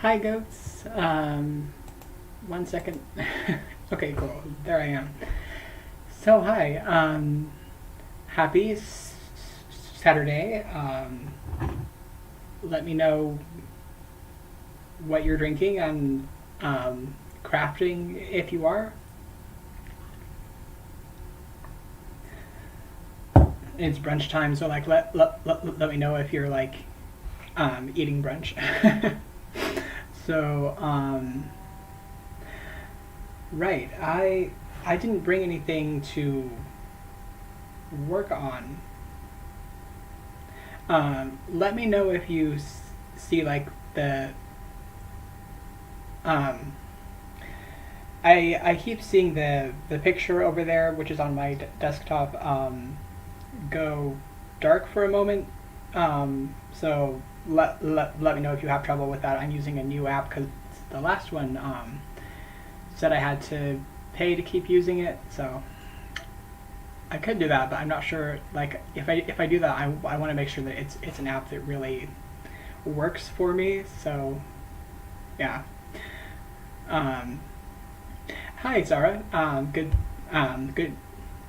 Hi goats. One second. Okay, cool. There I am. So hi. Happy Saturday. Let me know what you're drinking and crafting if you are. It's brunch time, so like let me know if you're like eating brunch. So right, I didn't bring anything to work on. Let me know if you see like the um, I keep seeing the picture over there, which is on my desktop, go dark for a moment. So let me know if you have trouble with that. I'm using a new app because the last one said I had to pay to keep using it. So I could do that, but I'm not sure. Like if I do that, I want to make sure that it's an app that really works for me. So yeah. Um, Hi Zara. Good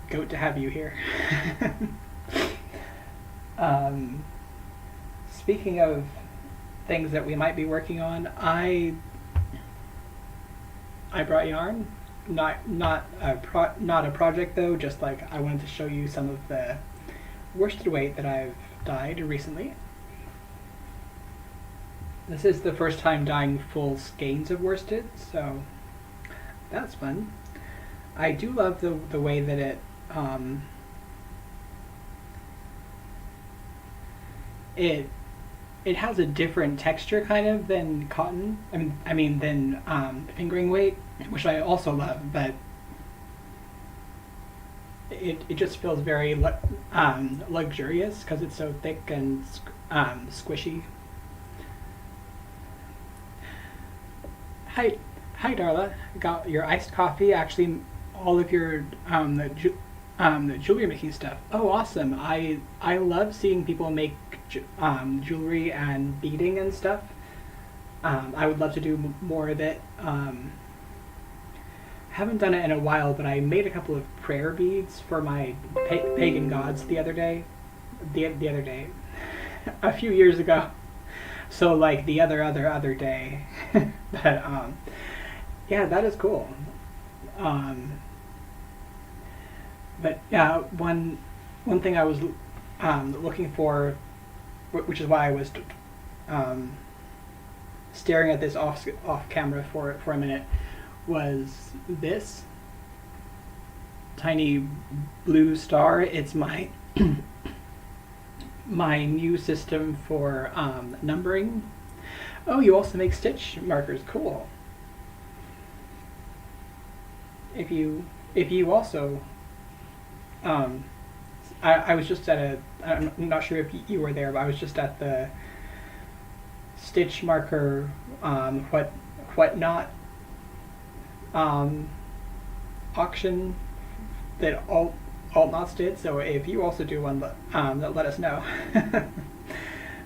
goat to have you here. um, Speaking of things that we might be working on, I brought yarn. Not a project though. Just like I wanted to show you some of the worsted weight that I've dyed recently. This is the first time dyeing full skeins of worsted, so that's fun. I do love the way that it it has a different texture kind of than cotton. I mean than fingering weight, which I also love, but it just feels very luxurious because it's so thick and squishy. Hi, hi, Darla. Got your iced coffee. Actually, all of your the jewelry making stuff. Oh, awesome! I love seeing people make jewelry and beading and stuff. I would love to do more of it. Haven't done it in a while, but I made a couple of prayer beads for my pagan gods the other day. The other day, a few years ago. So like the other day. But yeah, that is cool. Um, but yeah, one thing I was looking for, which is why I was um, staring at this off camera for a minute, was this tiny blue star. It's my my new system for numbering. Oh, you also make stitch markers. Cool. If you also I was just at I'm not sure if you were there, but I was just at the stitch marker whatnot auction that alt knots did. So if you also do one, let us know.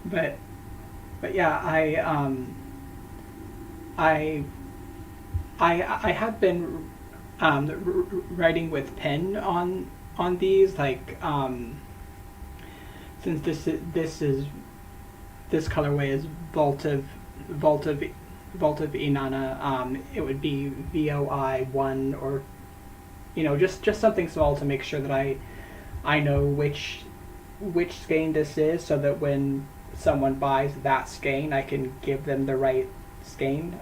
but but yeah, I have been writing with pen on these, like since this colorway is Vault of Inanna. It would be VOI1, or just something small to make sure that I know which skein this is, so that when someone buys that skein, I can give them the right skein.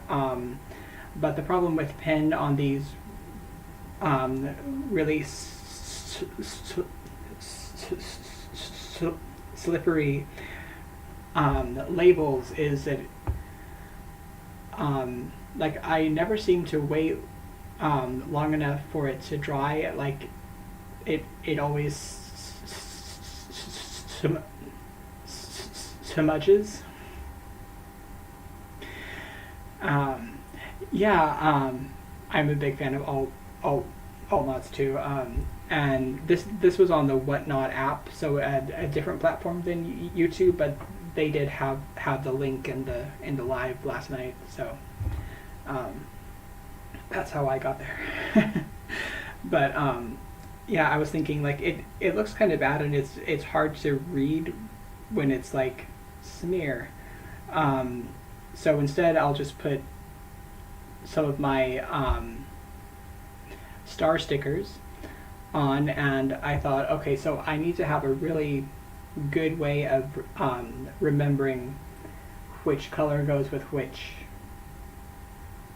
But the problem with pen on these really slippery labels is that like I never seem to wait long enough for it to dry. Like it always smudges. Yeah, I'm a big fan of alt knots too. And this was on the Whatnot app, so a different platform than YouTube, but they did have the link in the live last night, so that's how I got there. But yeah, I was thinking like it looks kind of bad, and it's hard to read when it's like smear. So instead, I'll just put some of my star stickers on, and I thought, okay, so I need to have a really good way of remembering which color goes with which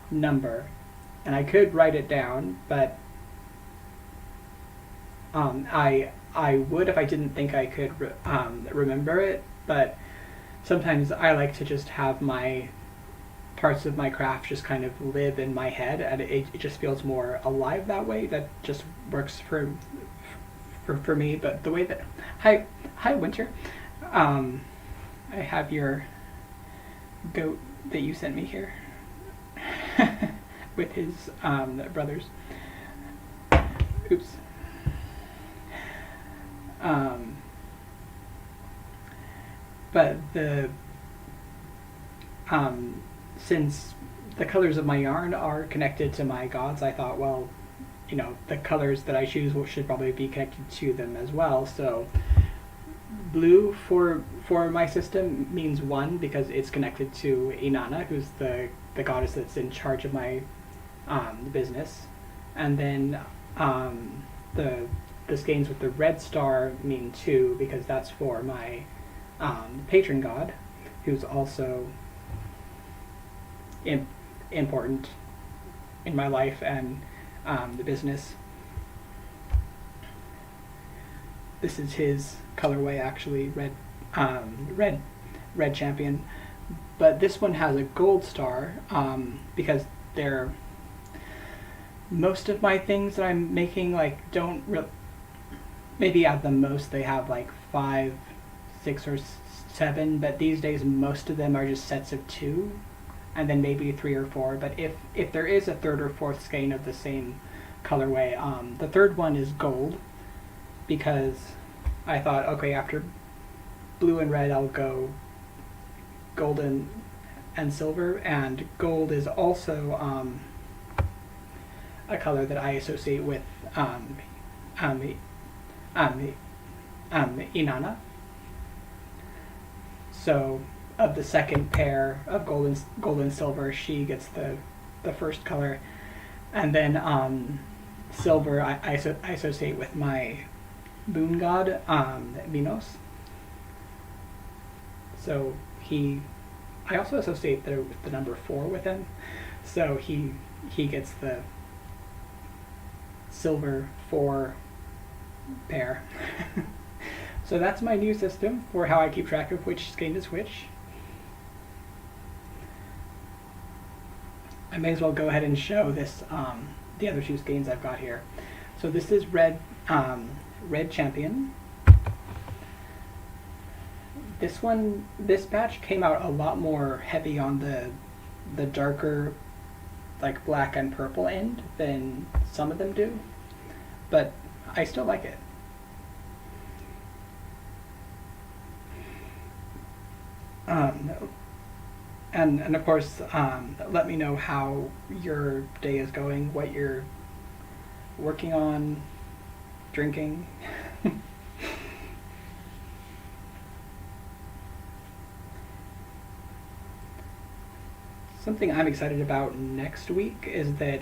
number. And I could write it down, but I would if I didn't think I could remember it, but sometimes I like to just have my parts of my craft just kind of live in my head, and it just feels more alive that way. That just works for me. But the way that hi Winter, I have your goat that you sent me here with his brothers. Oops. But the since the colors of my yarn are connected to my gods, I thought, well, you know, the colors that I choose should probably be connected to them as well. So blue for my system means 1 because it's connected to Inanna, who's the goddess that's in charge of my business. And then the skeins with the red star mean 2 because that's for my patron god, who's also important in my life and the business. This is his colorway, actually, red champion. But this one has a gold star because they're most of my things that I'm making like don't maybe at the most they have like 5, 6, or 7, but these days most of them are just sets of 2. And then maybe 3 or 4. But if there is a 3rd or 4th skein of the same colorway, the 3rd one is gold, because I thought, okay, after blue and red, I'll go golden and silver, and gold is also a color that I associate with Inanna. So of the second pair of gold and silver, she gets the first color, and then silver I associate with my moon god Minos. So I also associate the number 4 with him, so he gets the silver 4 pair. So that's my new system for how I keep track of which skein is which. I may as well go ahead and show this the other 2 skeins I've got here. So this is red champion. This batch came out a lot more heavy on the darker, like black and purple end than some of them do, but I still like it. And of course, let me know how your day is going, what you're working on, drinking. Something I'm excited about next week is that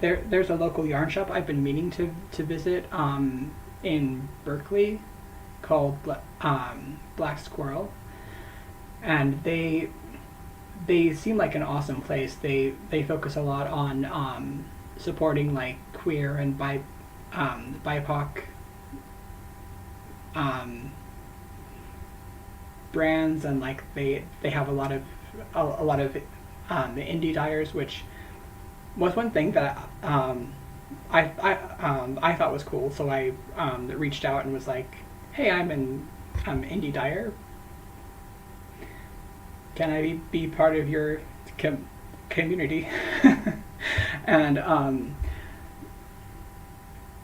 there's a local yarn shop I've been meaning to visit in Berkeley called Black Squirrel, and they seem like an awesome place. They focus a lot on supporting like queer and BIPOC brands, and like they have a lot of indie dyers, which was one thing that I thought was cool. So I reached out and was like, hey, I'm indie dyer. Can I be part of your community? And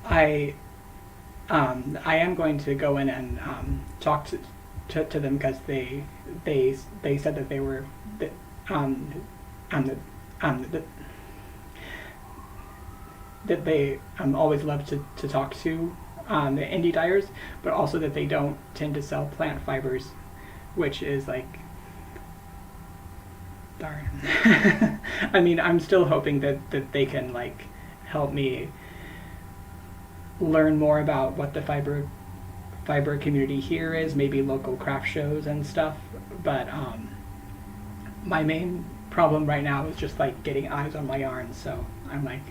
I am going to go in and talked to them because they said that they were um, um, um, that they always love to talk to the indie dyers, but also that they don't tend to sell plant fibers, which is like, darn. I mean, I'm still hoping that they can like help me learn more about what the fiber community here is, maybe local craft shows and stuff, but my main problem right now is just like getting eyes on my yarn, so I'm like,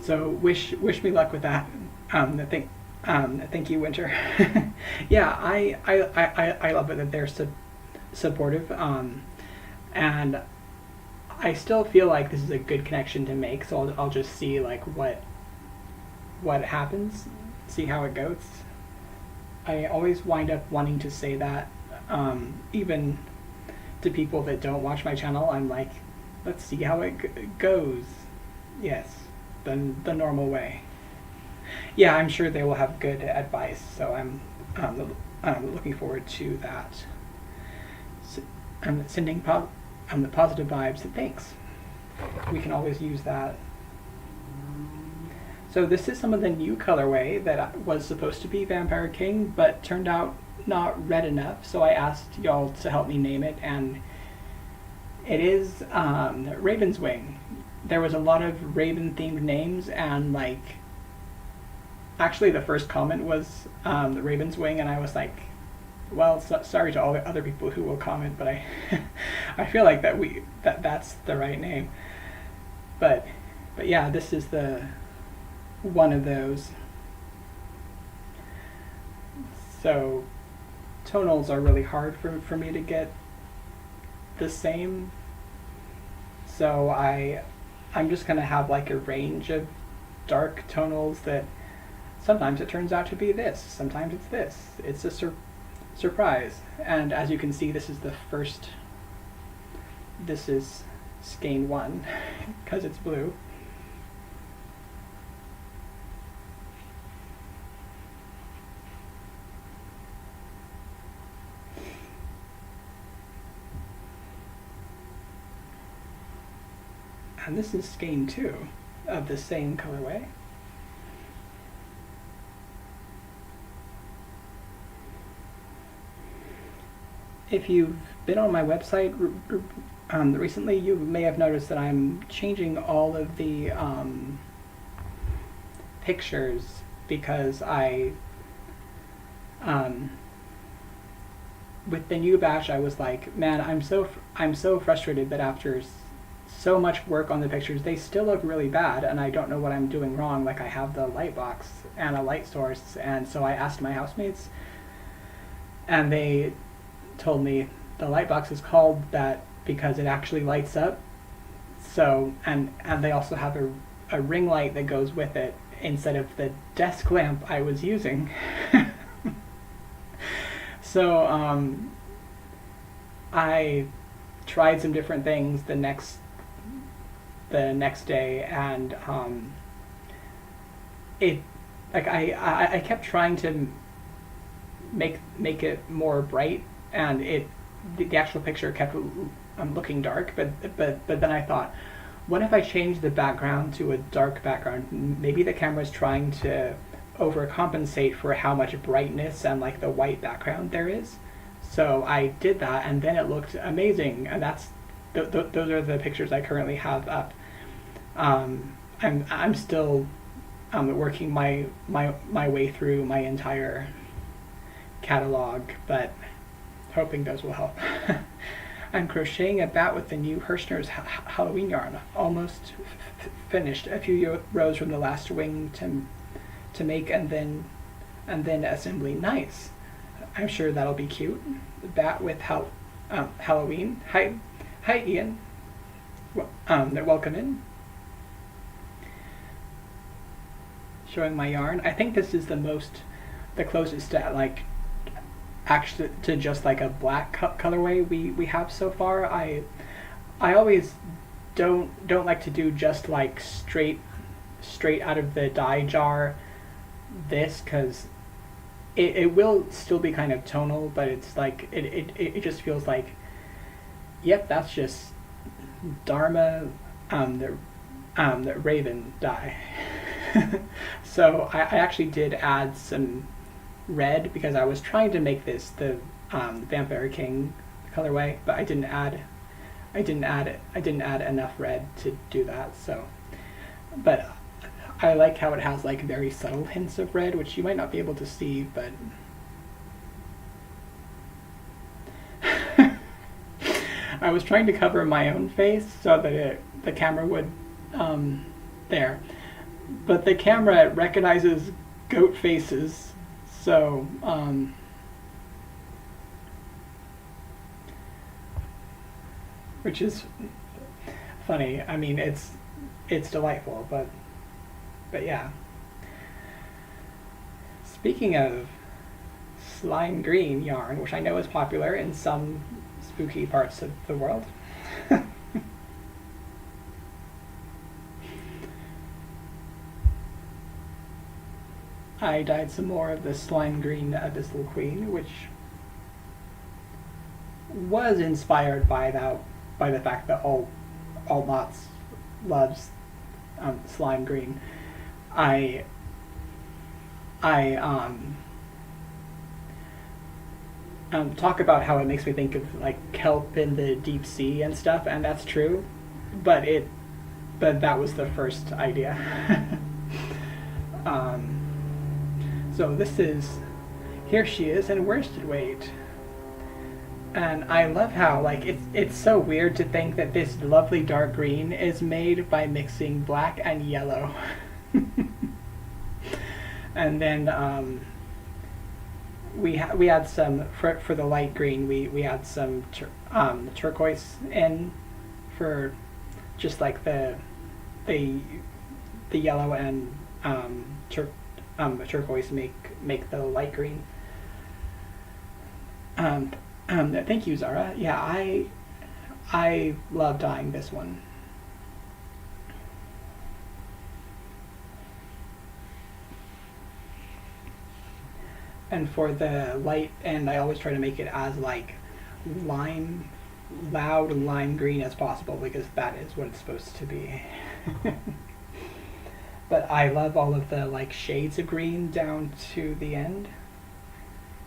so wish me luck with that. Thank you, Winter. Yeah, I love it that they're supportive, and I still feel like this is a good connection to make, so I'll just see like what happens, see how it goes. I always wind up wanting to say that, even to people that don't watch my channel. I'm like, let's see how it goes. Yes, the normal way. Yeah, I'm sure they will have good advice, so I'm looking forward to that. So, I'm sending the positive vibes. Thanks. We can always use that. So this is some of the new colorway that was supposed to be Vampire King, but turned out not red enough, so I asked y'all to help me name it, and it is Raven's Wing. There was a lot of Raven-themed names, and like, actually the first comment was the Raven's Wing, and I was like, well, sorry to all the other people who will comment, but I feel like that's the right name. But yeah, this is the one of those. So tonals are really hard for me to get the same. So I'm just gonna have like a range of dark tonals that sometimes it turns out to be this, sometimes it's this. It's a surprise. And as you can see, this is the first, this is skein 1 because it's blue. And this is skein 2 of the same colorway. If you've been on my website recently, you may have noticed that I'm changing all of the pictures because with the new batch, I was like, man, I'm so frustrated that after so much work on the pictures, they still look really bad, and I don't know what I'm doing wrong. Like, I have the light box and a light source, and so I asked my housemates, and they told me the light box is called that because it actually lights up. So, and they also have a ring light that goes with it instead of the desk lamp I was using. So I tried some different things the next day, and it, like, I kept trying to make it more bright, and the actual picture kept looking dark, but then I thought, what if I change the background to a dark background? Maybe the camera's trying to overcompensate for how much brightness and like the white background there is. So I did that, and then it looked amazing, and that's those are the pictures I currently have up. I'm still working my way through my entire catalog, but hoping those will help. I'm crocheting a bat with the new Hirschner's Halloween yarn. Almost finished. A few rows from the last wing to make, and then assembly. Nice. I'm sure that'll be cute. The bat with Halloween. Hi Ian. Welcome in. Showing my yarn. I think this is the closest to like actually to just like a black colorway we have so far. I always don't like to do just like straight out of the dye jar this, because it will still be kind of tonal, but it's like it just feels like, yep, that's just Dharma, the Raven dye. So I actually did add some red because I was trying to make this the Vampire King colorway, but I didn't add enough red to do that. So, but I like how it has like very subtle hints of red, which you might not be able to see, but I was trying to cover my own face so that the camera would there, but the camera recognizes goat faces, so which is funny. I mean, it's delightful, but yeah. Speaking of slime green yarn, which I know is popular in some spooky parts of the world. I dyed some more of the slime green Abyssal Queen, which was inspired by the fact that all Knots loves slime green. I talk about how it makes me think of like kelp in the deep sea and stuff, and that's true, but that was the first idea. So this is, here she is in worsted weight. And I love how like it's so weird to think that this lovely dark green is made by mixing black and yellow. And then we had some for the light green. We had some turquoise in for just like the yellow and turquoise make the light green. Thank you, Zara. Yeah, I love dyeing this one. And for the light end, I always try to make it as like loud lime green as possible, because that is what it's supposed to be. But I love all of the like shades of green down to the end.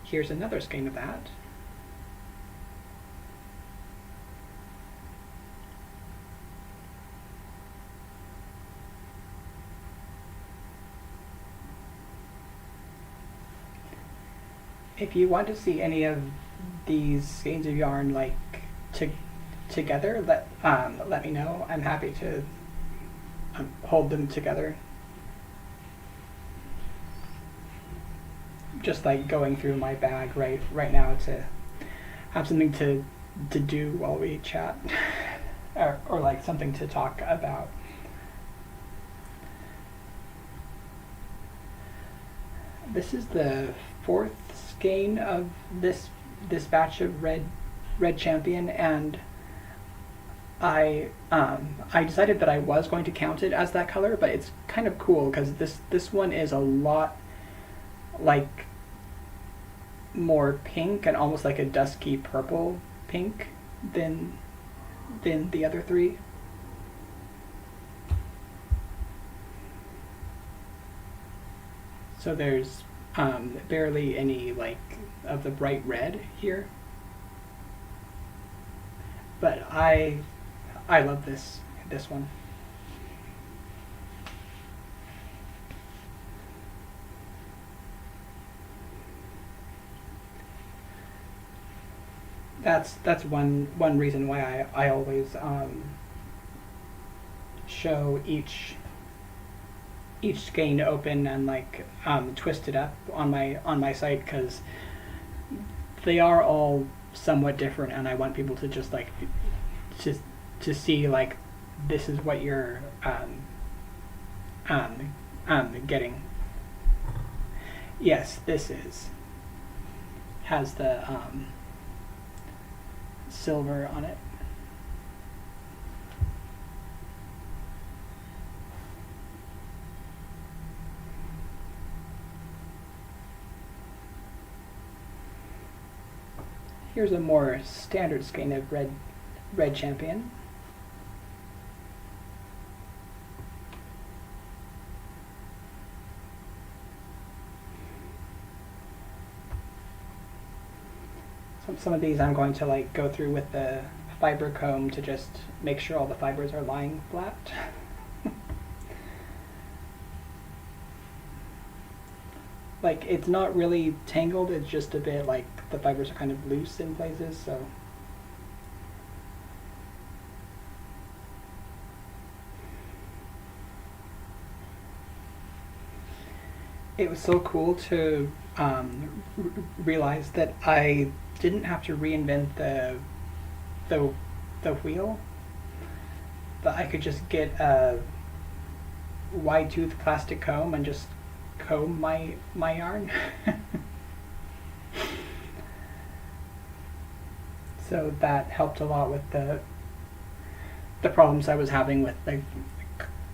Here's another skein of that. If you want to see any of these skeins of yarn like together, let me know. I'm happy to hold them together. Just like going through my bag right now to have something to do while we chat, or like something to talk about. This is the fourth skein of this batch of red champion, and I decided that I was going to count it as that color, but it's kind of cool because this one is a lot like more pink and almost like a dusky purple pink than the other three. So there's barely any like of the bright red here, but I love this one. That's one reason why I always show each skein open and like twist it up on my site, because they are all somewhat different, and I want people to just like to see like this is what you're getting. Yes, this has the silver on it. Here's a more standard skein of red champion. Some of these I'm going to like go through with the fiber comb to just make sure all the fibers are lying flat. Like, it's not really tangled, it's just a bit like the fibers are kind of loose in places, so. It was so cool to realize that I didn't have to reinvent the wheel, but I could just get a wide tooth plastic comb and just comb my yarn. So that helped a lot with the problems I was having with the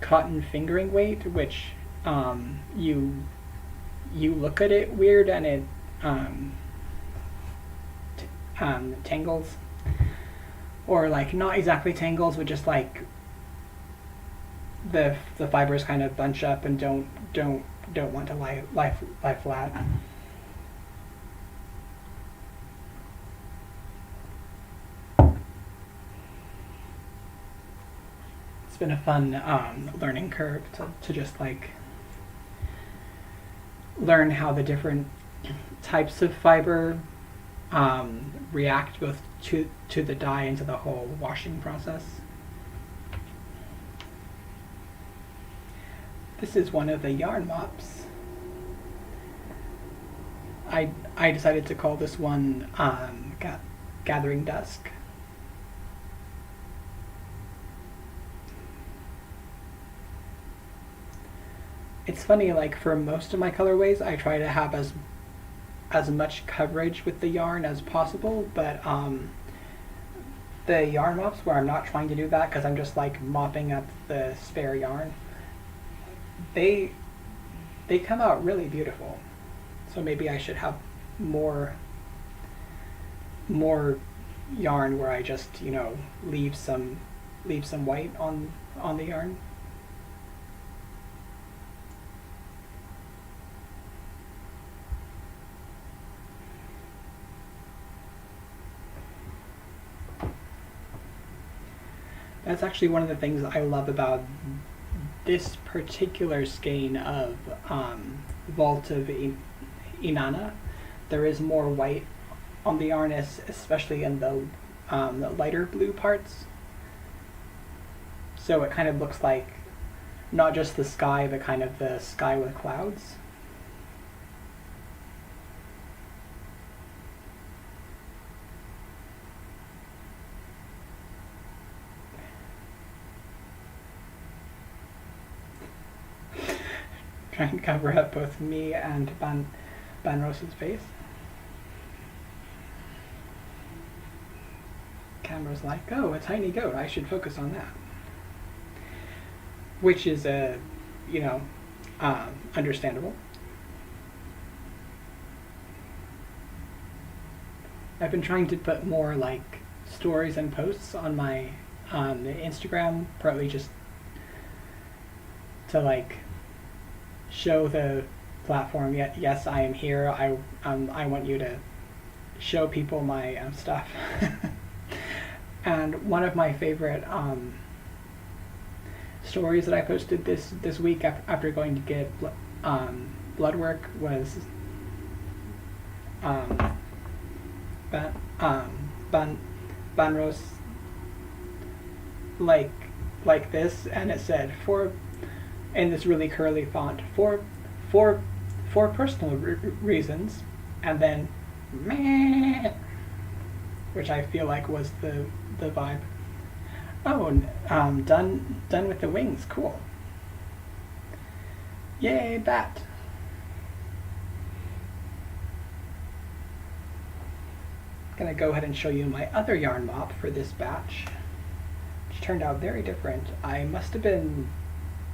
cotton fingering weight, which you look at it weird and it tangles, or like not exactly tangles, but just like the fibers kind of bunch up and don't want to lie flat. It's been a fun learning curve to just like learn how the different types of fiber react both to the dye and to the whole washing process. This is one of the yarn mops. I decided to call this one Gathering Dusk. It's funny, like for most of my colorways I try to have as much coverage with the yarn as possible, but the yarn mops where I'm not trying to do that because I'm just like mopping up the spare yarn, they come out really beautiful. So maybe I should have more yarn where I just, you know, leave some white on the yarn. That's actually one of the things I love about this particular skein of Vault of Inanna. There is more white on the yarn, especially in the lighter blue parts. So it kind of looks like not just the sky, but kind of the sky with clouds. Trying to cover up both me and Banros's face. Camera's like, oh, a tiny goat, I should focus on that. Which is, you know, understandable. I've been trying to put more like stories and posts on my Instagram, partly just to like show the platform. Yes, I am here. I want you to show people my stuff. And one of my favorite stories that I posted this week after going to get blood work was Banros like this, and it said in this really curly font, for personal reasons, and then meh, which I feel like was the vibe. Oh, done with the wings, cool. Yay, bat. Gonna go ahead and show you my other yarn mop for this batch, which turned out very different. I must have been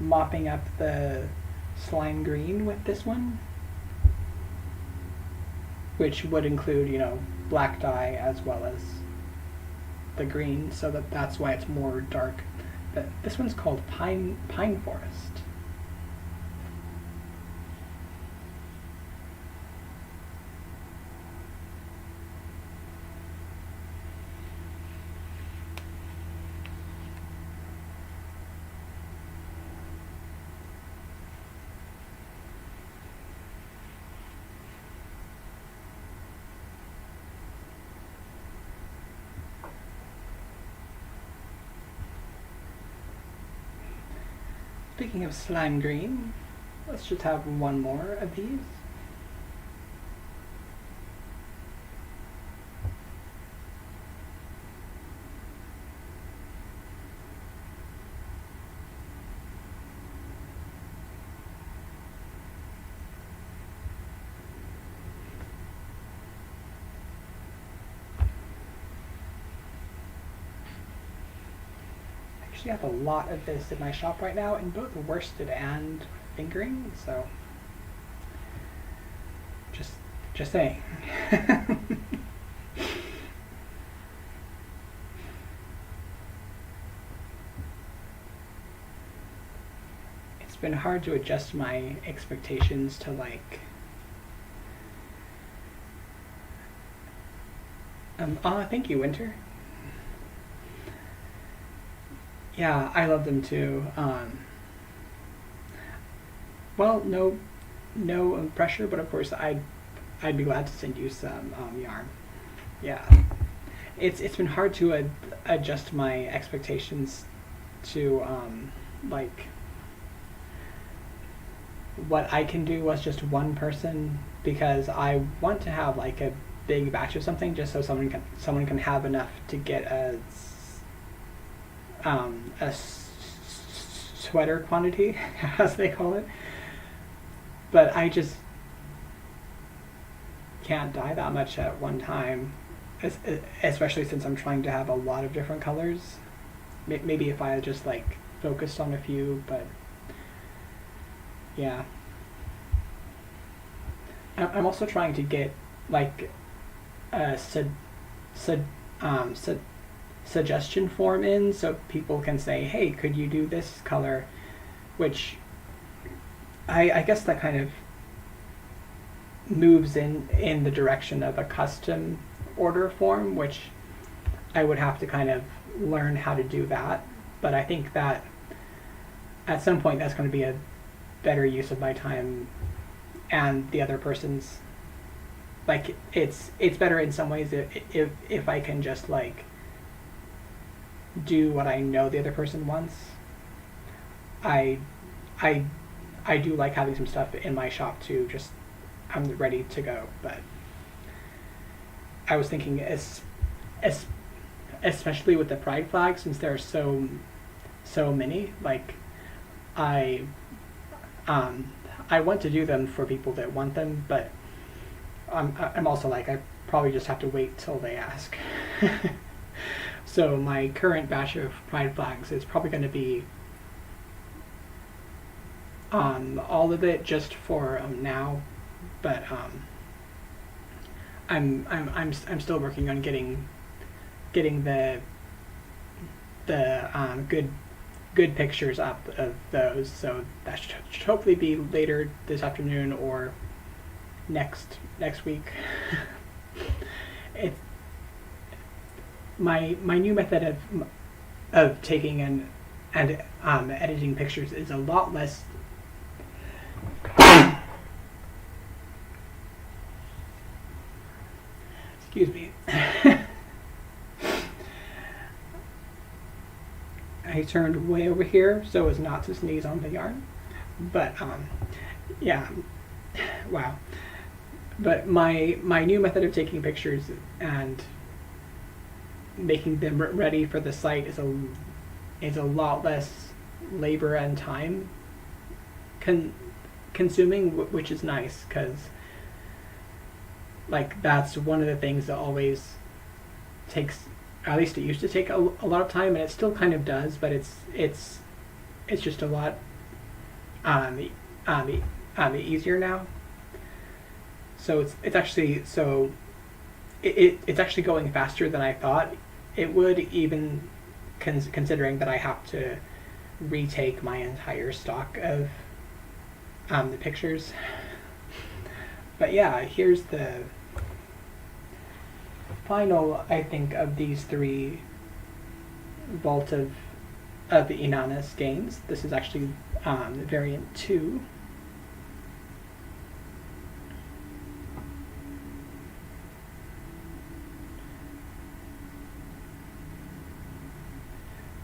mopping up the slime green with this one. which would include, you know, black dye as well as the green, so that's why it's more dark. But this one's called Pine Forest. Speaking of slime green, let's just have one more of these. I have a lot of this in my shop right now in both worsted and fingering, so just saying. It's been hard to adjust my expectations to like thank you, Winter. Yeah, I love them too. Well, no pressure, but of course I'd be glad to send you some yarn. Yeah, it's been hard to adjust my expectations to like what I can do as just one person, because I want to have like a big batch of something just so someone can have enough to get a sweater quantity, as they call it. But I just can't dye that much at one time, especially since I'm trying to have a lot of different colors. Maybe if I had just like focused on a few, but yeah. I'm also trying to get like a suggestion form in, so people can say, hey, could you do this color, which I guess that kind of moves in the direction of a custom order form, which I would have to kind of learn how to do that. But I think that at some point that's going to be a better use of my time and the other person's. Like it's better in some ways if I can just like do what I know the other person wants. I do like having some stuff in my shop too, just I'm ready to go. But I was thinking especially with the pride flag, since there are so many, like I want to do them for people that want them, but I'm also like, I probably just have to wait till they ask. So my current batch of pride flags is probably going to be all of it just for now, but I'm still working on getting the good pictures up of those, so that should hopefully be later this afternoon or next week. It's my new method of taking and editing pictures is a lot less excuse me. I turned way over here so as not to sneeze on the yarn, but yeah, wow. But my new method of taking pictures and making them ready for the site is a lot less labor and time consuming, which is nice, because like that's one of the things that always takes, at least it used to take a lot of time, and it still kind of does, but it's just a lot easier now. So it's actually it's actually going faster than I thought it would, even considering that I have to retake my entire stock of the pictures. But yeah, here's the final, I think, of these three Vault of the Inanna skeins. This is actually variant 2.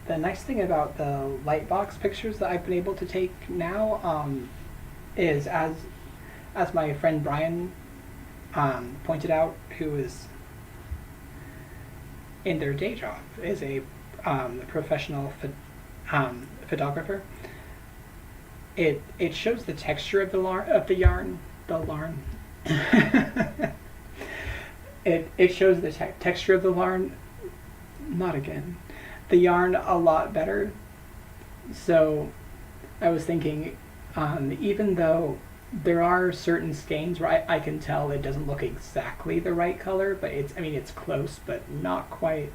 The nice thing about the Lightbox pictures that I've been able to take now is, as my friend Brian pointed out, who is in their day job, is a professional photographer. It shows the texture of the yarn. It shows the texture of the yarn. Not again. The yarn a lot better. So I was thinking, even though there are certain skeins where I can tell it doesn't look exactly the right color, but it's close, but not quite.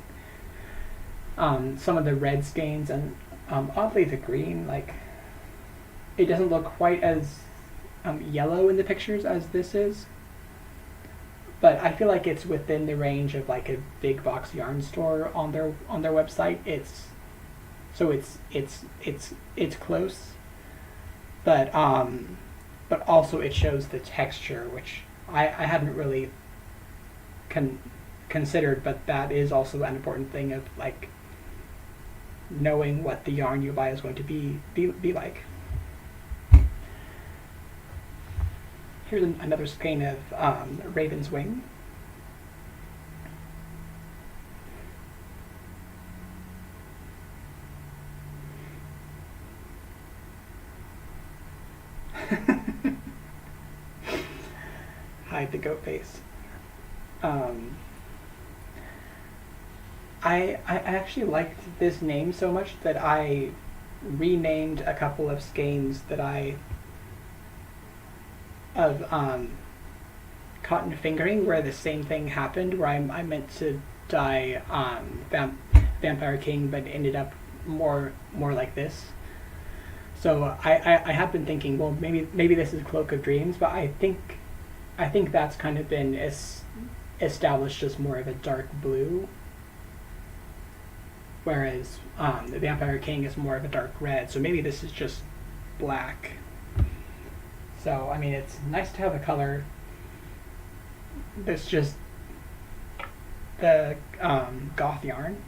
Some of the red skeins and oddly the green, like, it doesn't look quite as yellow in the pictures as this is. But I feel like it's within the range of like a big box yarn store on their website. It's close, but also it shows the texture, which I hadn't really considered, but that is also an important thing of like knowing what the yarn you buy is going to be like. Here's another skein of Raven's Wing. Hide the goat face. I actually liked this name so much that I renamed a couple of skeins that of cotton fingering, where the same thing happened, where I meant to dye Vampire King, but ended up more like this. So I have been thinking, well, maybe this is Cloak of Dreams, but I think that's kind of been established as more of a dark blue, whereas the Vampire King is more of a dark red. So maybe this is just black. So, I mean, it's nice to have a color that's just the goth yarn.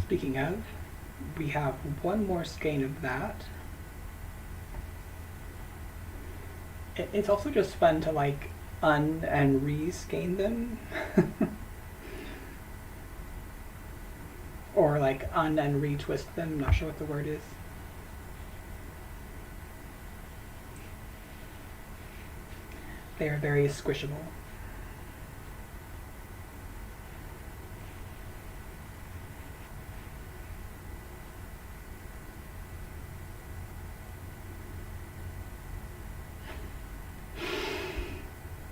Speaking of, we have one more skein of that. It's also just fun to like and re-skein them. Or like and retwist them, I'm not sure what the word is. They are very squishable.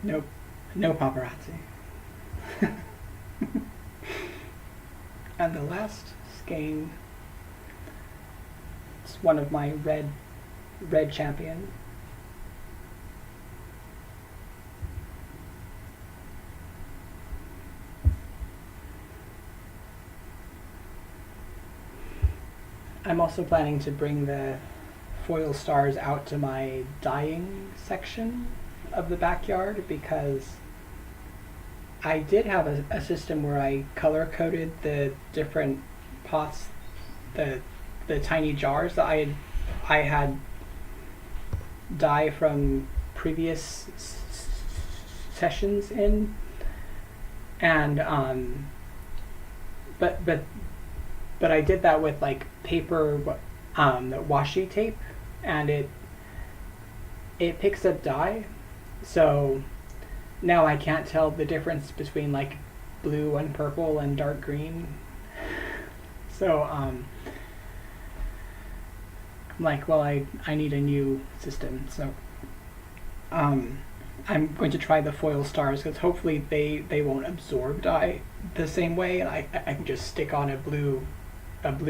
Nope, no paparazzi. And the last skein, it's one of my red champion. I'm also planning to bring the foil stars out to my dyeing section of the backyard, because I did have a system where I color coded the different pots, the tiny jars that I had dye from previous sessions in, and but I did that with like paper washi tape, and it picks up dye. So now I can't tell the difference between like blue and purple and dark green. So I'm like, well, I need a new system. So I'm going to try the foil stars because hopefully they won't absorb dye the same way, and I can just stick on a blue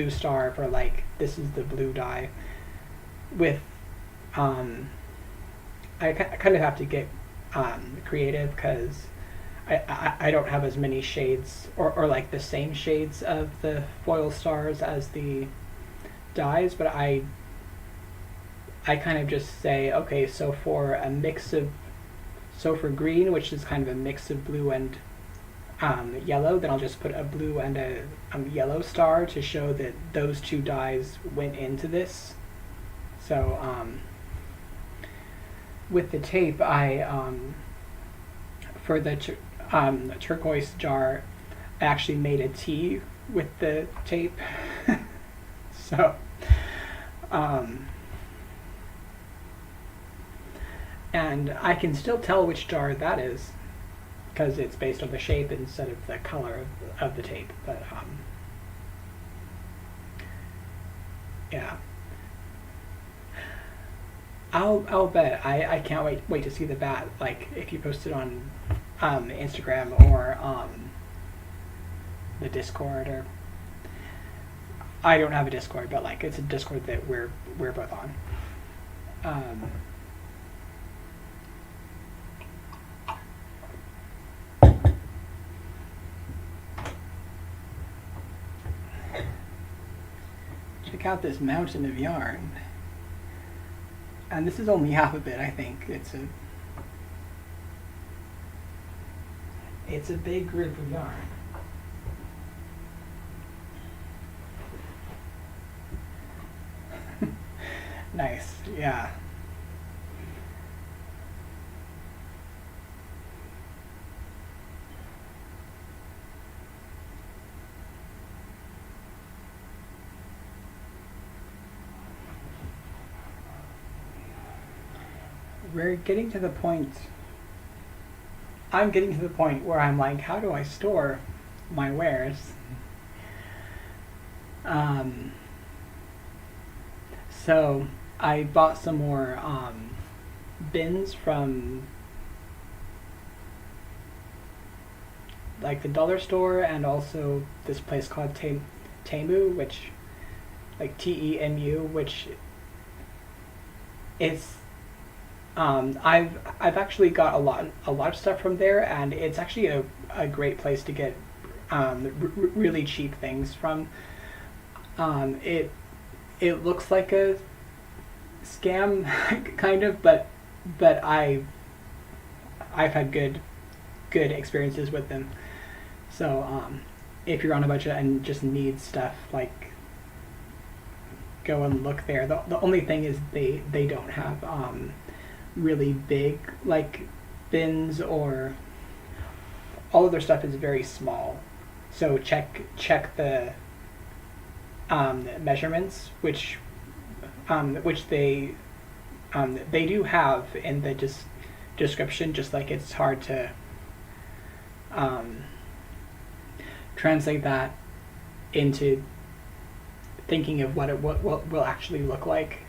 star for like, this is the blue dye. With I kind of have to get creative because I don't have as many shades or like the same shades of the foil stars as the dyes, but I kind of just say, okay, so for a mix of, so for green, which is kind of a mix of blue and yellow, then I'll just put a blue and a yellow star to show that those two dyes went into this. So with the tape, I for the turquoise jar, I actually made a T with the tape. So and I can still tell which jar that is because it's based on the shape instead of the color of the tape. But yeah, I'll bet I can't wait to see the bat. Like if you post it on Instagram or the Discord, or I don't have a Discord, but like it's a Discord that we're both on. Check out this mountain of yarn. And this is only half of it, I think. It's a big group of yarn. Nice, yeah. We're getting to the point, I'm getting to the point where I'm like, how do I store my wares? So I bought some more bins from like the dollar store, and also this place called Temu, which like Temu, which is I've actually got a lot of stuff from there, and it's actually a great place to get really cheap things from. It looks like a scam kind of, but I've had good experiences with them. So if you're on a budget and just need stuff, like go and look there. The only thing is they don't have really big like bins, or all of their stuff is very small. So check the measurements, which they do have in the description. Just like it's hard to translate that into thinking of what it will actually look like.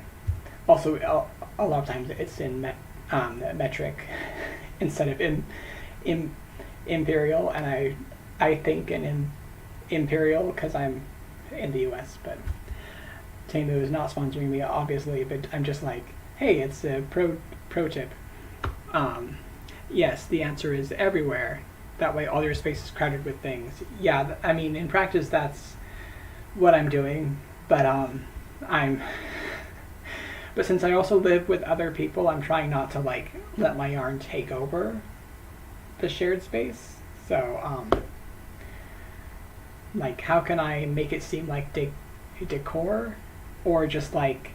Also, a lot of times it's in metric instead of in imperial, and I think in imperial because I'm in the US. But Temu is not sponsoring me, obviously, but I'm just like, hey, it's a pro tip. Yes, the answer is everywhere. That way all your space is crowded with things. Yeah, I mean, in practice that's what I'm doing, but but since I also live with other people, I'm trying not to like let my yarn take over the shared space. So like, how can I make it seem like decor, or just like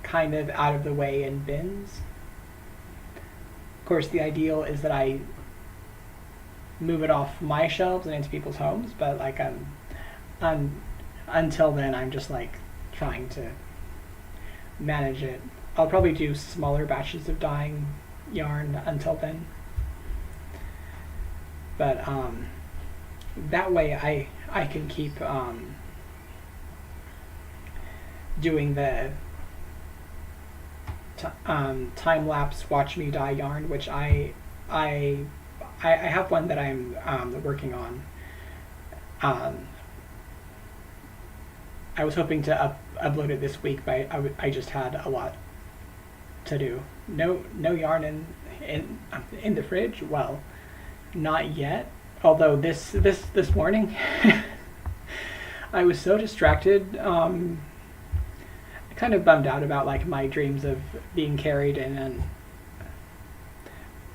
kind of out of the way in bins? Of course, the ideal is that I move it off my shelves and into people's homes, but like until then, I'm just like trying to manage it. I'll probably do smaller batches of dyeing yarn until then. But that way I can keep doing the time lapse watch me dye yarn, which I have one that I'm working on. I was hoping to upload it this week, but I just had a lot to do. No yarn in the fridge. Well, not yet. Although this morning, I was so distracted. Kind of bummed out about like my dreams of being carried, and then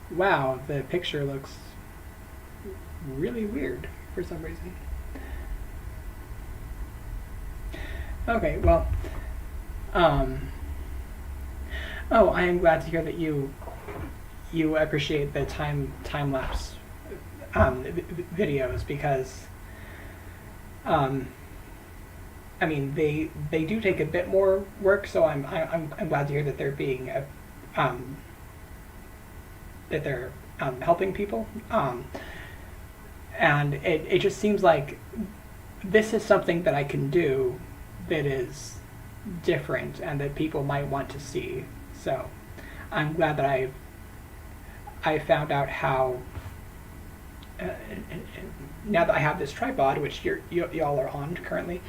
wow, the picture looks really weird for some reason. Okay, well, oh, I am glad to hear that you appreciate the time lapse videos, because I mean they do take a bit more work, so I'm glad to hear that they're being that they're helping people, and it just seems like this is something that I can do that is different and that people might want to see. So I'm glad that I found out how now that I have this tripod, which y'all are on currently,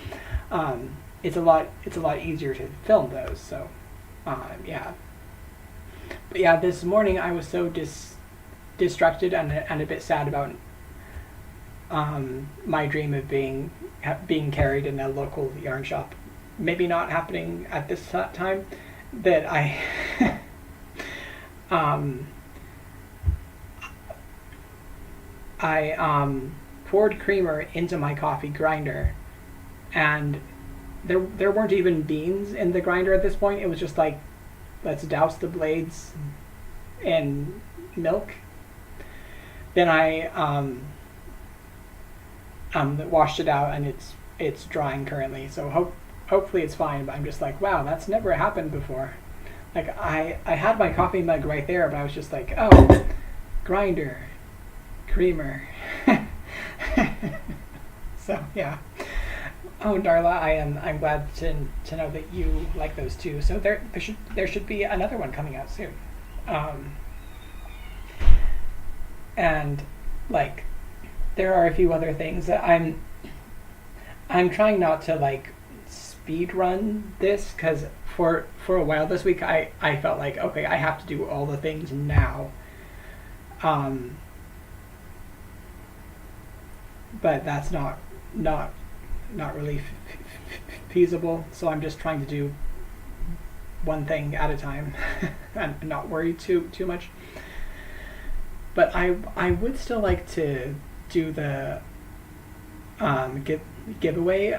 it's a lot easier to film those. So yeah, but yeah, this morning I was so distracted and a bit sad about my dream of being carried in a local yarn shop maybe not happening at this time, that I poured creamer into my coffee grinder, and there weren't even beans in the grinder at this point. It was just like, let's douse the blades in milk. Then I washed it out, and it's drying currently, so hopefully it's fine. But I'm just like, wow, that's never happened before. Like I had my coffee mug right there, but I was just like, oh, grinder, creamer. So yeah. Oh, Darla, I'm glad to know that you like those too. So there should be another one coming out soon. And like, there are a few other things that I'm trying not to like speed run this, because for a while this week I felt like, okay, I have to do all the things now. But that's not really feasible. So I'm just trying to do one thing at a time and not worry too much. But I would still like to do the giveaway.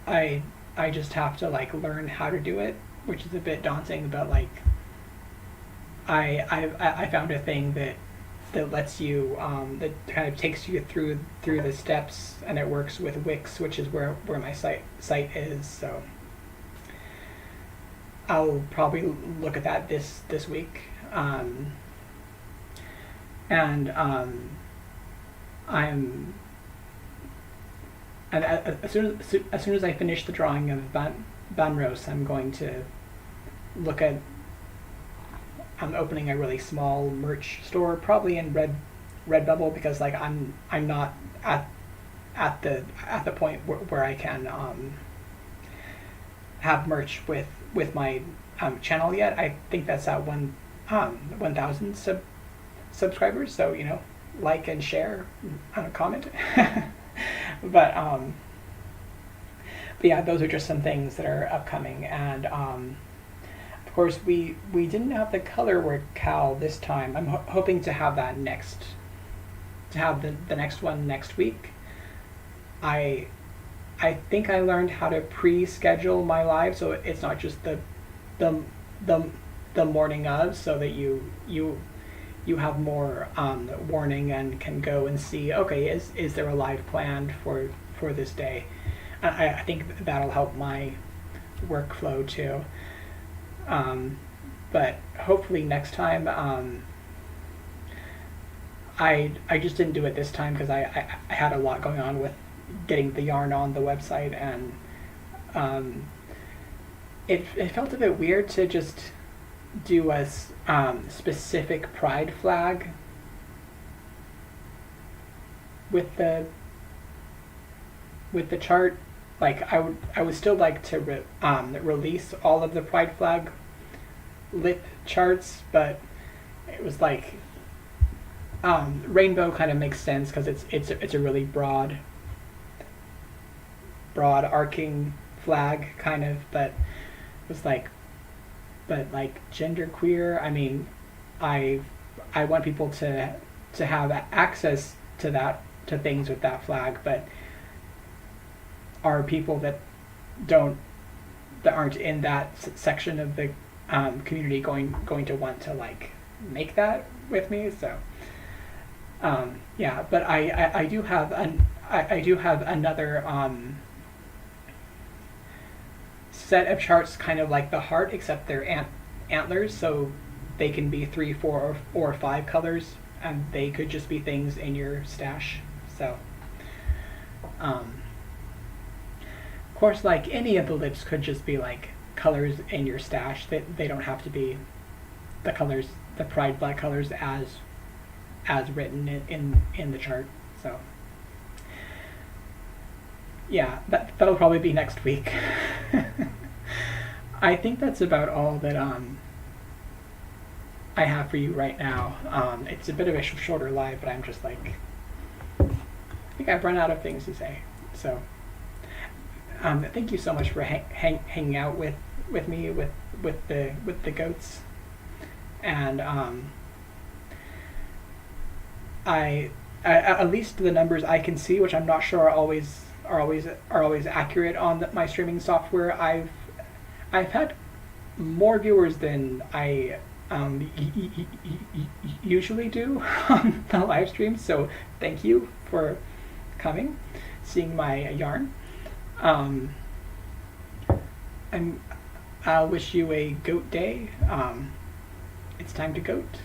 I just have to like learn how to do it, which is a bit daunting. But like I found a thing that lets you that kind of takes you through the steps, and it works with Wix, which is where my site is. So I'll probably look at that this week, and as soon as I finish the drawing of Banros, I'm going to look at opening a really small merch store, probably in Redbubble, because like I'm not at the point where I can have merch with my channel yet. I think that's at 1,000 subscribers. So like and share, comment. But yeah, those are just some things that are upcoming, and of course we didn't have the color work cowl this time. I'm hoping to have that the next one next week. I think I learned how to pre-schedule my live, so it's not just the morning of, so that you have more warning and can go and see, okay, is there a live planned for this day. I think that'll help my workflow too. But hopefully next time I just didn't do it this time because I had a lot going on with getting the yarn on the website, and um, it felt a bit weird to just do a specific pride flag with the chart. Like I would still like to release all of the pride flag lip charts, but it was like rainbow kind of makes sense because it's a really broad arcing flag kind of, but it was like, but like genderqueer, I mean, I want people to have access to things with that flag, but are people that aren't in that section of the community going to want to like make that with me? So yeah, but I do have another set of charts, kind of like the heart, except they're antlers, so they can be 3, 4, or 5 colors, and they could just be things in your stash. So of course, like any of the lips could just be like colors in your stash. They don't have to be the colors, the pride flag colors as written in the chart. So yeah, that'll probably be next week. I think that's about all that I have for you right now. It's a bit of a shorter live, but I'm just like, I think I've run out of things to say. So thank you so much for hanging out with me with the goats, and I at least the numbers I can see, which I'm not sure are always accurate on my streaming software. I've had more viewers than I usually do on the live stream, so thank you for coming, seeing my yarn. And I'll wish you a goat day. It's time to goat.